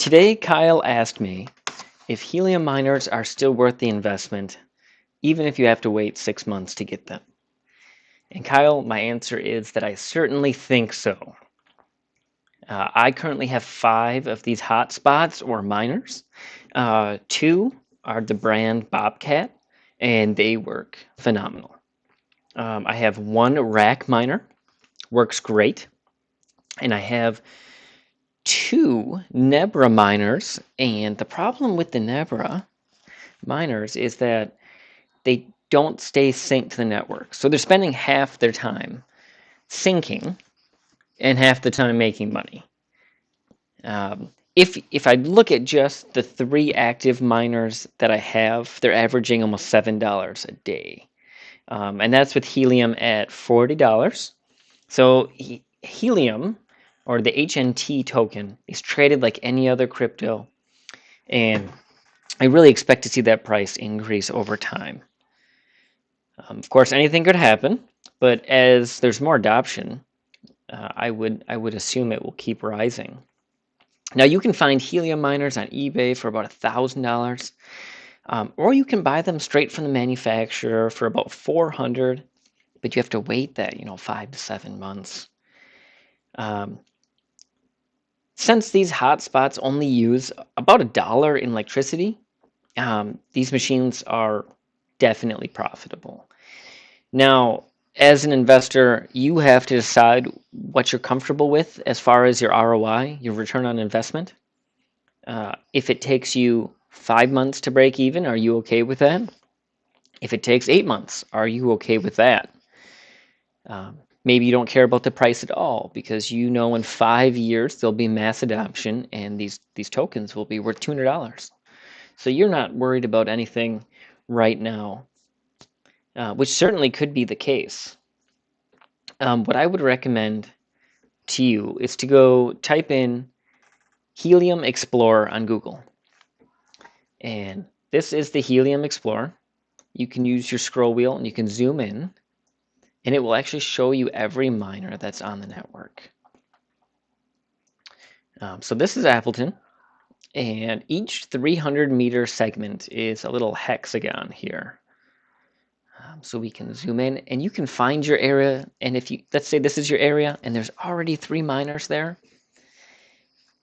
Today, Kyle asked me if helium miners are still worth the investment, even if you have to wait 6 months to get them. And Kyle, my answer is that I certainly think so. I currently have 5 of these hotspots or miners. 2 are the brand Bobcat, and they work phenomenal. I have 1 rack miner, works great, and I have 2 Nebra miners. And the problem with the Nebra miners is that they don't stay synced to the network. So they're spending half their time syncing and half the time making money. If I look at just the 3 active miners that I have, they're averaging almost $7 a day. And that's with Helium at $40. So Helium, or the HNT token, is traded like any other crypto. And I really expect to see that price increase over time. Of course, anything could happen, but as there's more adoption, I would assume it will keep rising. Now, you can find helium miners on eBay for about $1,000, or you can buy them straight from the manufacturer for about $400, but you have to wait that 5 to 7 months. Since these hotspots only use about $1 in electricity, these machines are definitely profitable. Now, as an investor, you have to decide what you're comfortable with as far as your ROI, your return on investment. If it takes you 5 months to break even, are you okay with that? If it takes 8 months, are you okay with that? Maybe you don't care about the price at all because you know in 5 years there'll be mass adoption and these tokens will be worth $200. So you're not worried about anything right now, which certainly could be the case. What I would recommend to you is to go type in Helium Explorer on Google. And this is the Helium Explorer. You can use your scroll wheel and you can zoom in, and it will actually show you every miner that's on the network. So this is Appleton, and each 300-meter segment is a little hexagon here. So we can zoom in, and you can find your area. And if you, let's say this is your area, and there's already 3 miners there,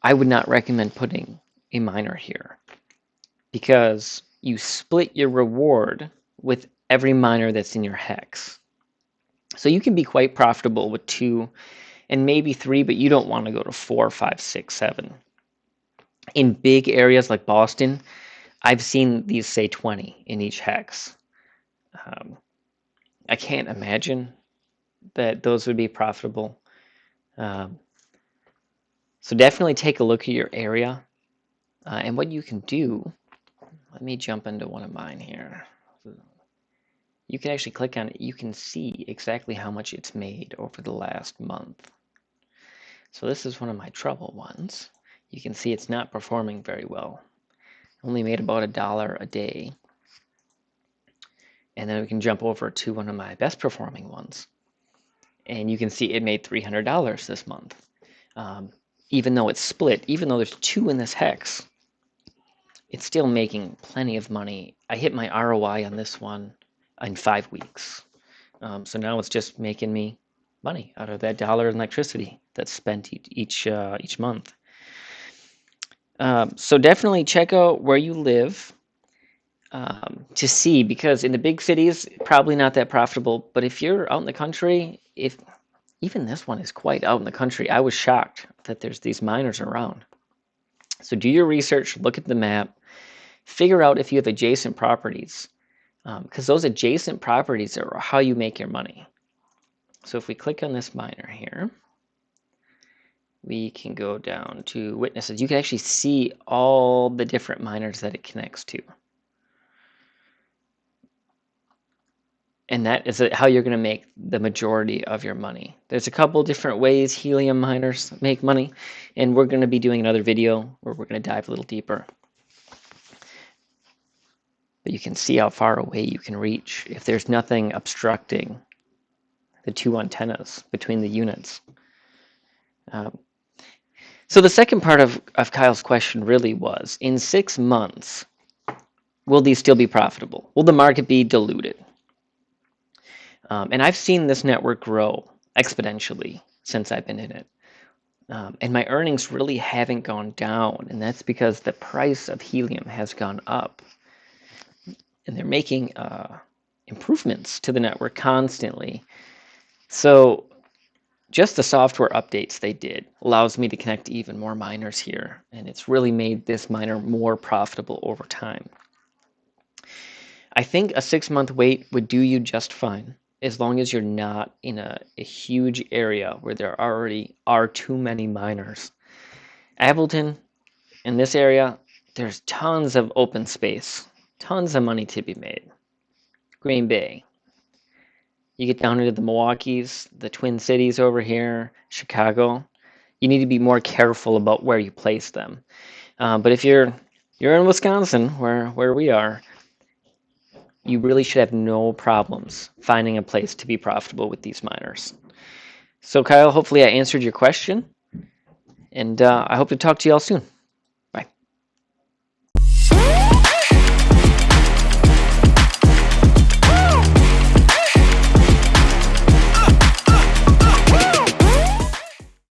I would not recommend putting a miner here because you split your reward with every miner that's in your hex. So you can be quite profitable with 2 and maybe 3, but you don't want to go to 4, 5, 6, 7. In big areas like Boston, I've seen these say 20 in each hex. I can't imagine that those would be profitable. So definitely take a look at your area and what you can do. Let me jump into one of mine here. You can actually click on it. You can see exactly how much it's made over the last month. So this is one of my trouble ones. You can see it's not performing very well. Only made about $1 a day. And then we can jump over to one of my best performing ones. And you can see it made $300 this month. Even though it's split, even though there's 2 in this hex, it's still making plenty of money. I hit my ROI on this one in 5 weeks. So now it's just making me money out of that $1 in electricity that's spent each month. So definitely check out where you live to see, because in the big cities, probably not that profitable. But if you're out in the country, even this one is quite out in the country. I was shocked that there's these miners around. So do your research, look at the map, figure out if you have adjacent properties, because those adjacent properties are how you make your money. So if we click on this miner here, we can go down to witnesses. You can actually see all the different miners that it connects to. And that is how you're going to make the majority of your money. There's a couple different ways helium miners make money, and we're going to be doing another video where we're going to dive a little deeper. But you can see how far away you can reach if there's nothing obstructing the 2 antennas between the units. So the second part of Kyle's question really was, in 6 months, will these still be profitable? Will the market be diluted? And I've seen this network grow exponentially since I've been in it. And my earnings really haven't gone down. And that's because the price of helium has gone up. And they're making improvements to the network constantly. So just the software updates they did allows me to connect even more miners here. And it's really made this miner more profitable over time. I think a 6-month wait would do you just fine, as long as you're not in a huge area where there already are too many miners. Appleton, in this area, there's tons of open space, tons of money to be made. Green Bay, you get down into the Milwaukees, the Twin Cities over here, Chicago, you need to be more careful about where you place them. But if you're in Wisconsin, where we are, you really should have no problems finding a place to be profitable with these miners. So Kyle, hopefully I answered your question, and I hope to talk to you all soon.